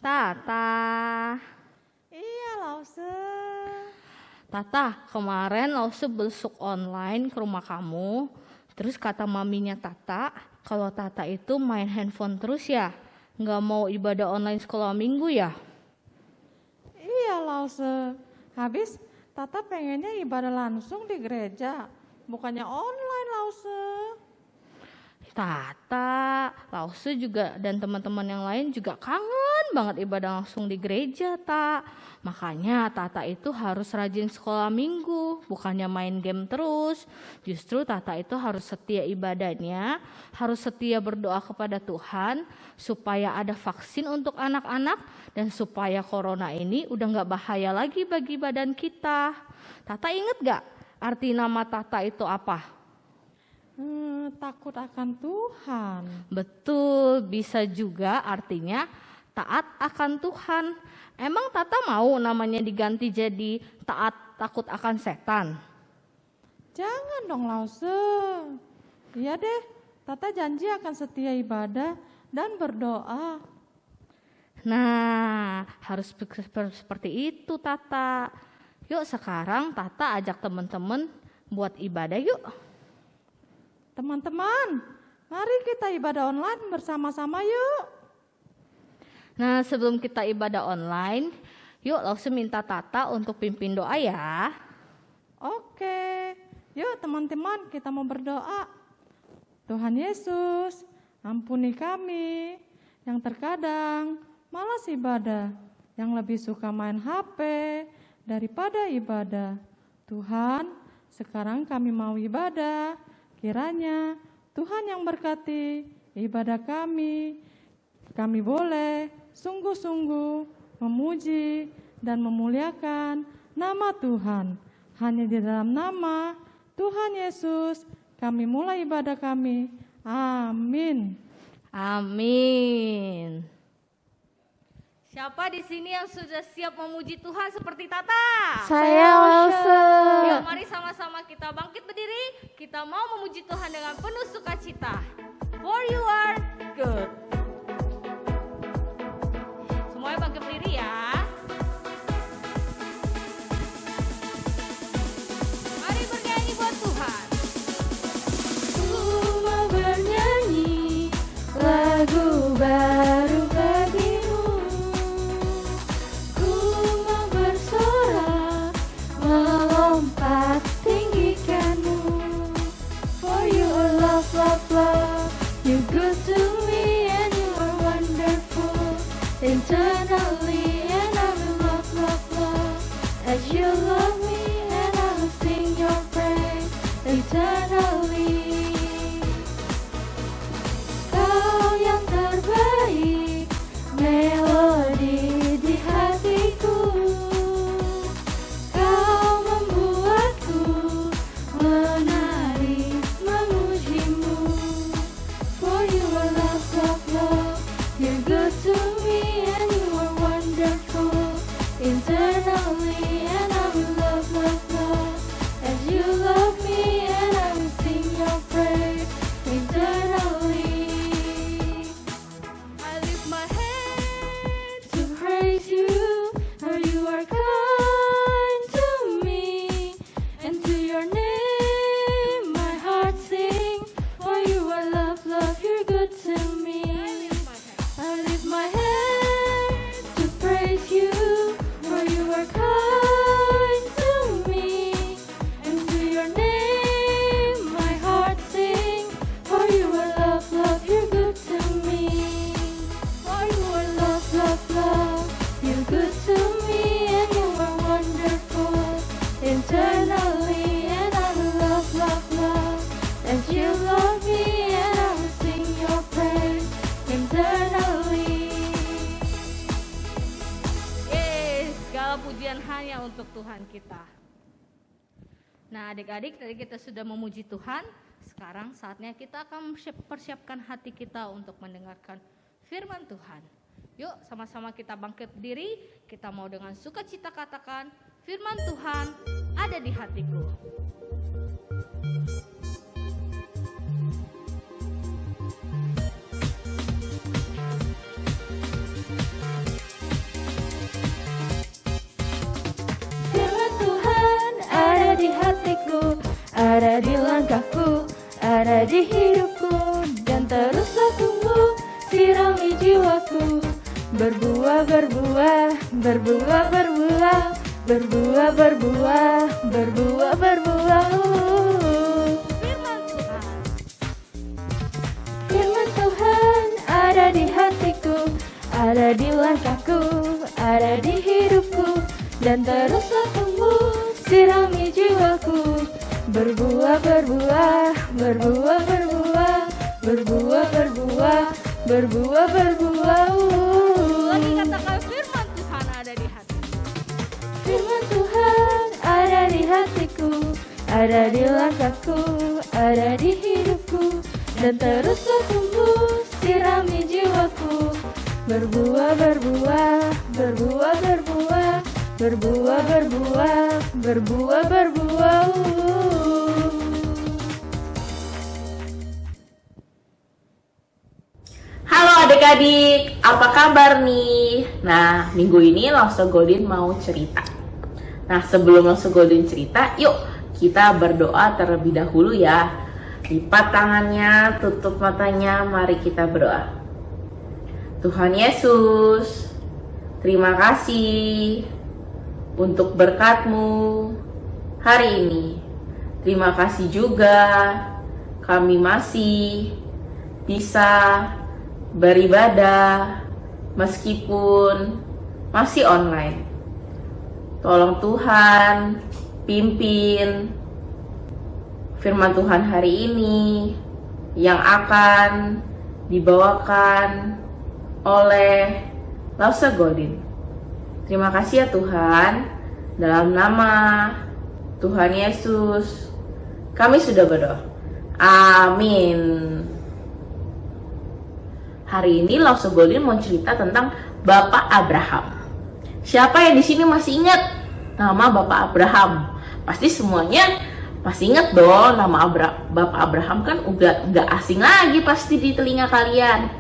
Tata. Iya, Lause. Tata, kemarin Lause besuk online ke rumah kamu. Terus kata maminya Tata, kalau Tata itu main handphone terus ya. Nggak mau ibadah online sekolah minggu ya? Iya, Lause. Habis Tata pengennya ibadah langsung di gereja, bukannya online, Lause. Tata, Lause juga dan teman-teman yang lain juga kangen banget ibadah langsung di gereja, Tak. Makanya Tata itu harus rajin sekolah minggu, bukannya main game terus. Justru Tata itu harus setia ibadahnya, harus setia berdoa kepada Tuhan supaya ada vaksin untuk anak-anak dan supaya corona ini udah gak bahaya lagi bagi badan kita. Tata inget gak arti nama Tata itu apa? Takut akan Tuhan. Betul, bisa juga artinya taat akan Tuhan. Emang Tata mau namanya diganti jadi taat takut akan setan? Jangan dong, Lause. Iya deh, Tata janji akan setia ibadah dan berdoa. Nah, harus seperti itu Tata. Yuk sekarang Tata ajak teman-teman buat ibadah yuk. Teman-teman, mari kita ibadah online bersama-sama yuk. Nah, sebelum kita ibadah online, yuk langsung minta Tata untuk pimpin doa ya. Oke, yuk teman-teman kita mau berdoa. Tuhan Yesus, ampuni kami yang terkadang malas ibadah, yang lebih suka main HP daripada ibadah. Tuhan, sekarang kami mau ibadah. Kiranya Tuhan yang berkati ibadah kami. Kami boleh sungguh-sungguh memuji dan memuliakan nama Tuhan. Hanya di dalam nama Tuhan Yesus kami mulai ibadah kami. Amin. Amin. Siapa di sini yang sudah siap memuji Tuhan seperti Tata? Saya Lause. Yuk mari sama-sama kita bangkit berdiri. Kita mau memuji Tuhan dengan penuh sukacita. For you are good. Semuanya bangkit berdiri ya. Mari bernyanyi buat Tuhan. Ku mau bernyanyi lagu baru bagimu. Ku mau bersorak melompat tinggikanmu. For you are love, love, love. You good to me and you are wonderful. Internally and I will love, love, love. As you love me and I will sing your praise. Eternally. Kau yang terbaik, melodi di hatiku. Kau membuatku menari memujimu. For you are love, love, love. You're good to me and you are wonderful. dan hanya untuk Tuhan kita. Nah, adik-adik, tadi kita sudah memuji Tuhan. Sekarang saatnya kita akan persiapkan hati kita untuk mendengarkan firman Tuhan. Yuk, sama-sama kita bangkit berdiri. Kita mau dengan sukacita katakan, firman Tuhan ada di hatiku. Firman Tuhan ada di hatiku, ada di langkahku, ada di hidupku, dan teruslah tumbuh, sirami jiwaku. Berbuah, berbuah, berbuah, berbuah, berbuah, berbuah, berbuah, berbuah. Firman Tuhan. Firman Tuhan ada di hatiku, ada di langkahku, ada di hidupku, dan teruslah tumbuh, sirami jiwaku. Berbuah, berbuah, berbuah, berbuah, berbuah, berbuah, berbuah, berbuah. Lagi katakan firman Tuhan ada di hatiku. Firman Tuhan ada di hatiku, ada di langkahku, ada di hidupku, dan teruslah tumbuh, sirami jiwaku. Berbuah, berbuah, berbuah, berbuah, berbuah, berbuah, berbuah, berbuah. Halo adik-adik, apa kabar nih? Nah, minggu ini Lause Golden mau cerita. Nah, sebelum Lause Golden cerita, yuk kita berdoa terlebih dahulu ya. Lipat tangannya, tutup matanya, mari kita berdoa. Tuhan Yesus, terima kasih untuk berkat-Mu hari ini. Terima kasih juga kami masih bisa beribadah meskipun masih online. Tolong Tuhan pimpin firman Tuhan hari ini yang akan dibawakan oleh Lause Golden. Terima kasih ya Tuhan. Dalam nama Tuhan Yesus kami sudah berdoa. Amin. Hari ini Lause Golden mau cerita tentang Bapak Abraham. Siapa yang di sini masih ingat nama Bapak Abraham? Pasti semuanya masih ingat dong nama Bapak Abraham, kan udah nggak asing lagi pasti di telinga kalian.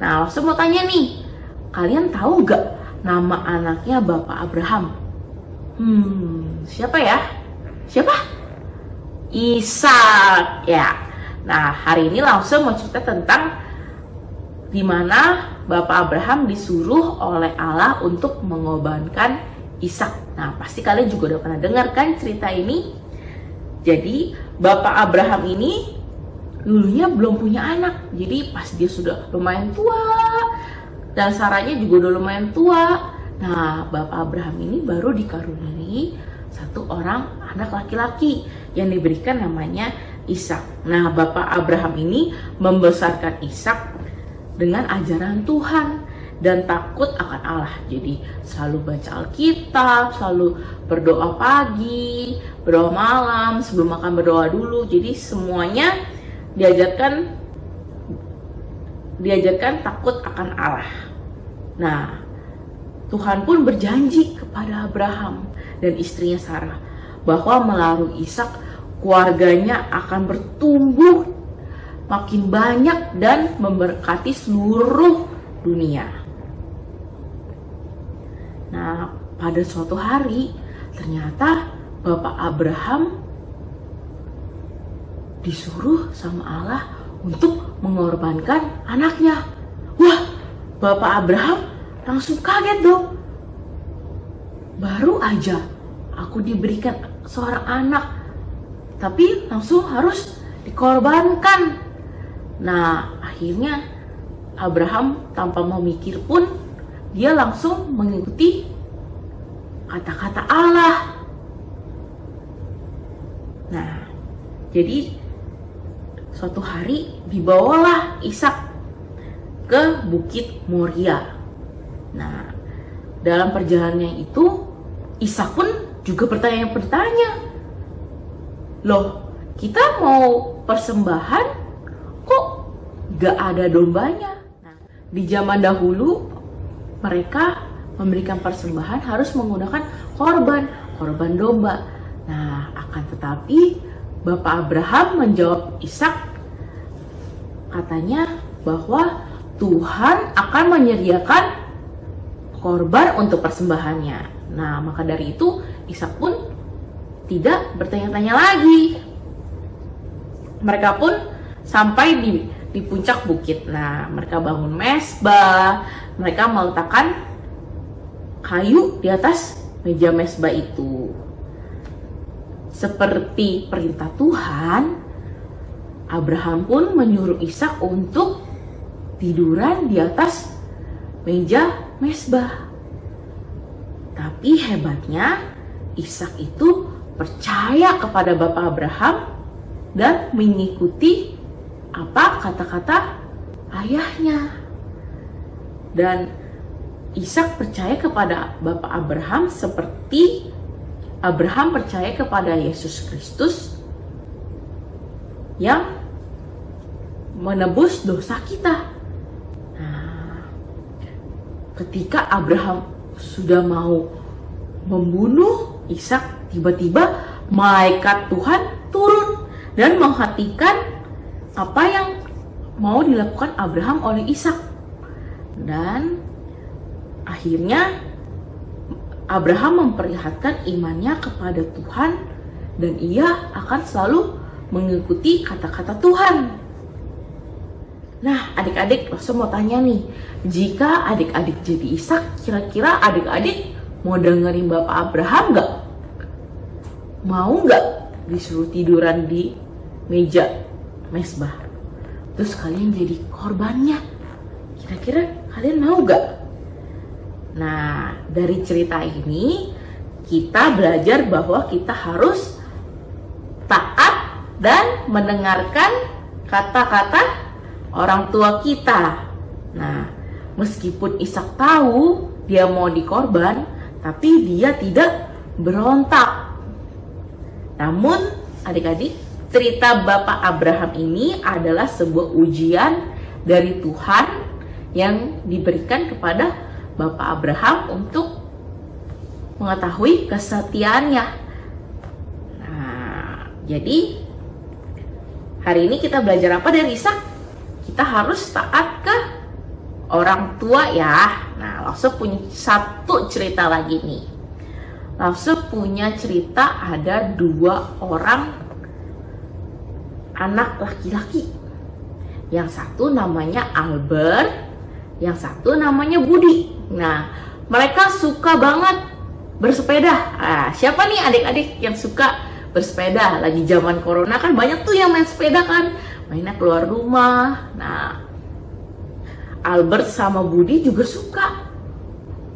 Nah, Lause mau tanya nih, kalian tahu nggak nama anaknya Bapak Abraham? Siapa ya? Siapa? Ishak ya. Nah, hari ini Lause mau cerita tentang di mana Bapak Abraham disuruh oleh Allah untuk mengorbankan Ishak. Nah, pasti kalian juga udah pernah dengar kan cerita ini. Jadi, Bapak Abraham ini dulunya belum punya anak. Jadi, pas dia sudah lumayan tua dan Saranya juga udah lumayan tua. Nah, Bapak Abraham ini baru dikaruniai satu orang anak laki-laki yang diberikan namanya Ishak. Nah, Bapak Abraham ini membesarkan Ishak dengan ajaran Tuhan dan takut akan Allah. Jadi selalu baca Alkitab, selalu berdoa pagi, berdoa malam, sebelum makan berdoa dulu. Jadi semuanya diajarkan takut akan Allah. Nah, Tuhan pun berjanji kepada Abraham dan istrinya Sarah bahwa melalui Ishak keluarganya akan bertumbuh makin banyak dan memberkati seluruh dunia. Nah, pada suatu hari ternyata Bapak Abraham disuruh sama Allah untuk mengorbankan anaknya. Wah, Bapak Abraham langsung kaget dong. Baru aja aku diberikan seorang anak, tapi langsung harus dikorbankan. Nah, akhirnya Abraham tanpa memikir pun dia langsung mengikuti kata-kata Allah. Nah, jadi suatu hari dibawalah Ishak ke Bukit Moria. Nah, dalam perjalanannya itu Ishak pun juga bertanya-bertanya, loh, kita mau persembahan kok gak ada dombanya? Nah, di zaman dahulu mereka memberikan persembahan harus menggunakan korban domba. Nah, akan tetapi Bapak Abraham menjawab Ishak, katanya bahwa Tuhan akan menyediakan korban untuk persembahannya. Nah, maka dari itu Ishak pun tidak bertanya-tanya lagi. Mereka pun sampai di puncak bukit. Nah, mereka bangun mezbah, mereka meletakkan kayu di atas meja mezbah itu. Seperti perintah Tuhan, Abraham pun menyuruh Ishak untuk tiduran di atas meja mezbah. Tapi hebatnya, Ishak itu percaya kepada Bapak Abraham dan mengikuti apa kata-kata ayahnya. Dan Ishak percaya kepada Bapak Abraham seperti Abraham percaya kepada Yesus Kristus yang menebus dosa kita. Nah, ketika Abraham sudah mau membunuh Ishak, tiba-tiba malaikat Tuhan turun dan menghentikan apa yang mau dilakukan Abraham oleh Ishak. Dan akhirnya Abraham memperlihatkan imannya kepada Tuhan dan ia akan selalu mengikuti kata-kata Tuhan. Nah, adik-adik, langsung mau tanya nih, jika adik-adik jadi Ishak, kira-kira adik-adik mau dengerin Bapak Abraham nggak? Mau nggak disuruh tiduran di meja mezbah? Terus kalian jadi korbannya? Kira-kira kalian mau nggak? Nah, dari cerita ini kita belajar bahwa kita harus taat dan mendengarkan kata-kata orang tua kita. Nah, meskipun Ishak tahu dia mau dikorban, tapi dia tidak berontak. Namun, adik-adik, cerita Bapak Abraham ini adalah sebuah ujian dari Tuhan yang diberikan kepada Bapak Abraham untuk mengetahui kesetiaannya. Nah, jadi hari ini kita belajar apa dari Ishak? Kita harus taat ke orang tua ya. Nah, Lause punya satu cerita lagi nih. Lause punya cerita ada 2 orang anak laki-laki. Yang satu namanya Albert, yang satu namanya Budi. Nah, mereka suka banget bersepeda. Nah, siapa nih adik-adik yang suka bersepeda? Lagi zaman corona kan banyak tuh yang main sepeda kan, mainnya keluar rumah. Nah, Albert sama Budi juga suka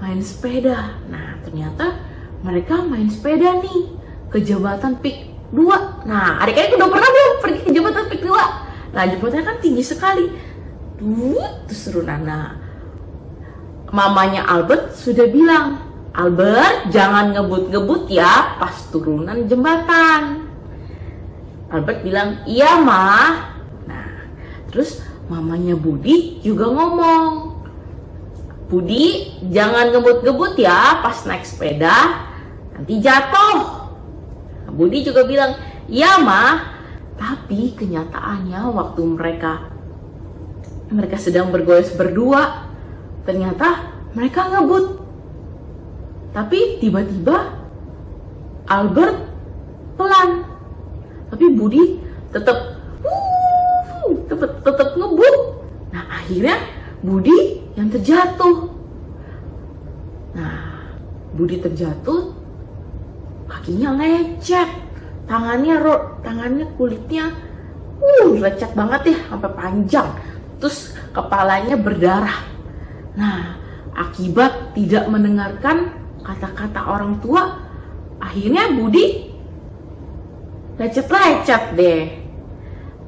main sepeda. Nah, ternyata mereka main sepeda nih ke jembatan Pik 2. Nah, adik-adik udah pernah belum pergi ke jembatan Pik 2? Nah, jembatannya kan tinggi sekali. Terus turunan. Nah, mamanya Albert sudah bilang, Albert jangan ngebut-ngebut ya pas turunan jembatan. Albert bilang, iya mah. Nah, terus mamanya Budi juga ngomong, Budi jangan ngebut-ngebut ya pas naik sepeda, nanti jatuh. Nah, Budi juga bilang, iya mah. Tapi kenyataannya waktu mereka sedang bergoes berdua, ternyata mereka ngebut. Tapi tiba-tiba Albert pelan, tapi Budi tetap ngebut. Nah, akhirnya Budi yang terjatuh. Nah, Budi terjatuh, kakinya lecet, tangannya kulitnya lecet banget ya, sampai panjang. Terus kepalanya berdarah. Nah, akibat tidak mendengarkan kata-kata orang tua, akhirnya Budi lecet-lecet deh.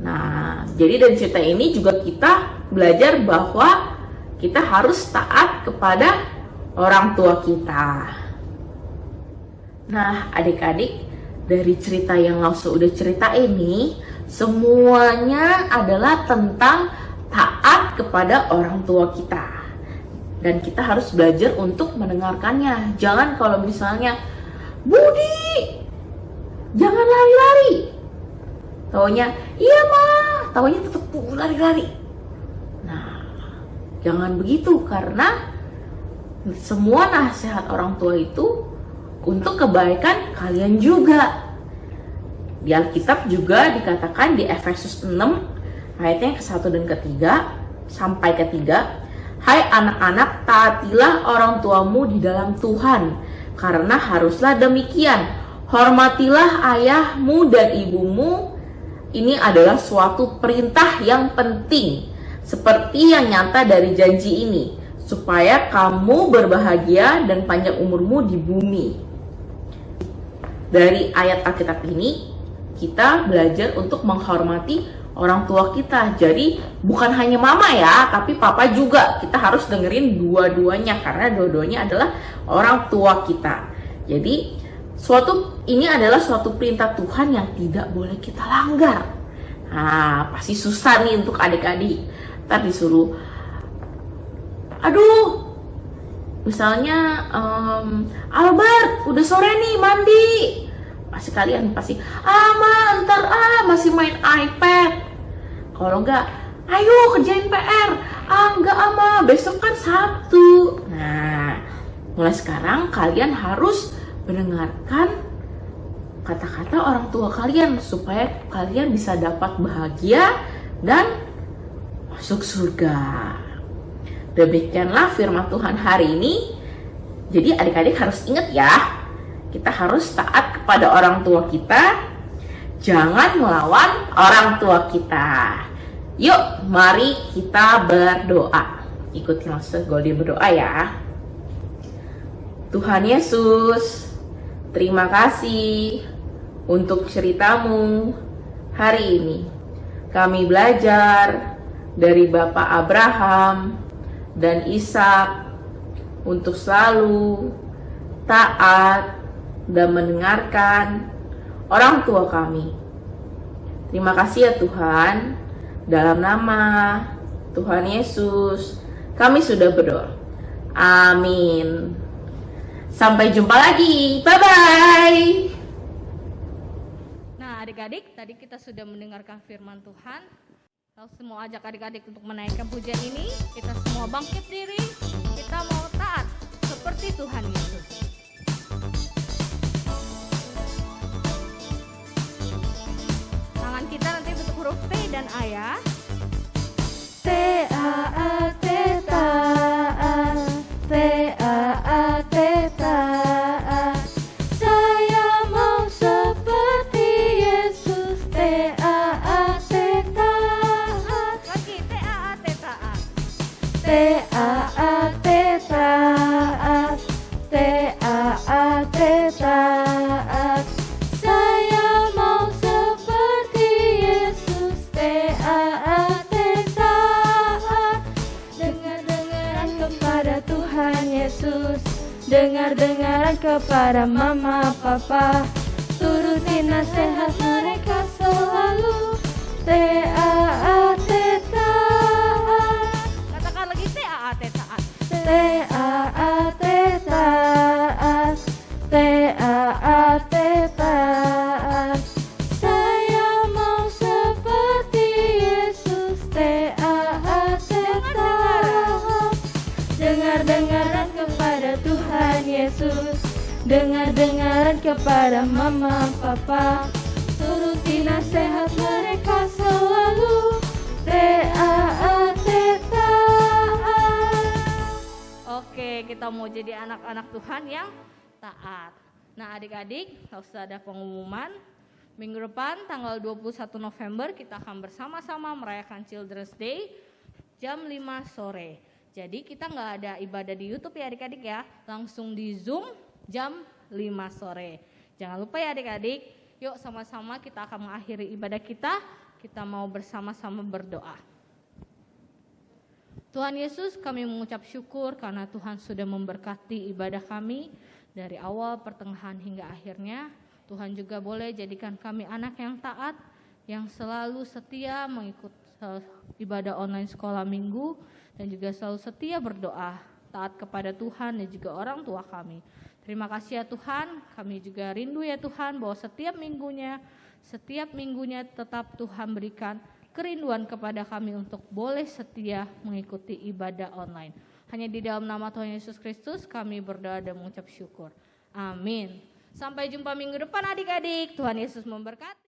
Nah, jadi dari cerita ini juga kita belajar bahwa kita harus taat kepada orang tua kita. Nah, adik-adik, dari cerita yang Lause udah cerita ini, semuanya adalah tentang taat kepada orang tua kita. Dan kita harus belajar untuk mendengarkannya. Jangan kalau misalnya, Budi, jangan lari-lari. Taunya, iya mah, taunya tetap lari-lari. Nah, jangan begitu, karena semua nasihat orang tua itu untuk kebaikan kalian juga. Di Alkitab juga dikatakan di Efesus 6 ayatnya ke-1 dan ke-3 sampai ke-3, hai anak-anak, taatilah orang tuamu di dalam Tuhan, karena haruslah demikian. Hormatilah ayahmu dan ibumu. Ini adalah suatu perintah yang penting, seperti yang nyata dari janji ini, supaya kamu berbahagia dan panjang umurmu di bumi. Dari ayat Alkitab ini, kita belajar untuk menghormati orang tua kita. Jadi bukan hanya mama ya, tapi papa juga. Kita harus dengerin dua-duanya, karena dua-duanya adalah orang tua kita. Jadi ini adalah suatu perintah Tuhan yang tidak boleh kita langgar. Nah, pasti susah nih untuk adik-adik. Ntar disuruh, aduh, misalnya Albert, udah sore nih, mandi. Pasti kalian Ma, ntar masih main iPad. Kalau enggak, ayo kerjain PR. Enggak Ma, besok kan Sabtu. Nah, mulai sekarang kalian harus mendengarkan kata-kata orang tua kalian supaya kalian bisa dapat bahagia dan masuk surga. Demikianlah firman Tuhan hari ini. Jadi adik-adik harus ingat ya, kita harus taat kepada orang tua kita, jangan melawan orang tua kita. Yuk, mari kita berdoa. Ikuti Master Goldie berdoa ya. Tuhan Yesus, terima kasih untuk ceritamu hari ini. Kami belajar dari Bapak Abraham dan Ishak untuk selalu taat dan mendengarkan orang tua kami. Terima kasih ya Tuhan. Dalam nama Tuhan Yesus, kami sudah berdoa. Amin. Sampai jumpa lagi. Bye-bye. Nah, adik-adik, tadi kita sudah mendengarkan firman Tuhan. Lalu semua ajak adik-adik untuk menaikkan pujian ini. Kita semua bangkit diri. Kita mau taat seperti Tuhan Yesus. Tangan kita nanti bentuk huruf T dan A ya. T-A-A-T taat, T-A-A-T taat. Saya mau seperti Yesus, T-A-A-T taat. Lagi T-A-A-T taat. T-A-A-T taat, T-A-A-T taat. Saya mau seperti Yesus, T-A-A-T taat. Dengar-dengaran kepada Tuhan Yesus, dengar-dengaran kepada mama papa, turuti nasihat mereka selalu. T-A-A-T taat, Katakan lagi T-A-A-T taat. T-A-A-T taat, T-A-A-T taat. Saya mau seperti Yesus, T-A-A-T taat. Dengar-dengaran kepada Tuhan Yesus, dengar-dengaran kepada mama papa, turuti nasihat mereka selalu. T-A-A-T taat. Oke, kita mau jadi anak-anak Tuhan yang taat. Nah, adik-adik, sudah ada pengumuman. Minggu depan tanggal 21 November kita akan bersama-sama merayakan Children's Day jam 5 sore. Jadi kita nggak ada ibadah di YouTube ya adik-adik ya, langsung di Zoom jam 5 sore. Jangan lupa ya adik-adik, yuk sama-sama kita akan mengakhiri ibadah kita mau bersama-sama berdoa. Tuhan Yesus, kami mengucap syukur karena Tuhan sudah memberkati ibadah kami. dari awal, pertengahan hingga akhirnya. Tuhan juga boleh jadikan kami anak yang taat, yang selalu setia mengikut ibadah online sekolah minggu, dan juga selalu setia berdoa, taat kepada Tuhan dan juga orang tua kami. Terima kasih ya Tuhan, kami juga rindu ya Tuhan bahwa setiap minggunya tetap Tuhan berikan kerinduan kepada kami untuk boleh setia mengikuti ibadah online. Hanya di dalam nama Tuhan Yesus Kristus kami berdoa dan mengucap syukur. Amin. Sampai jumpa minggu depan adik-adik. Tuhan Yesus memberkati.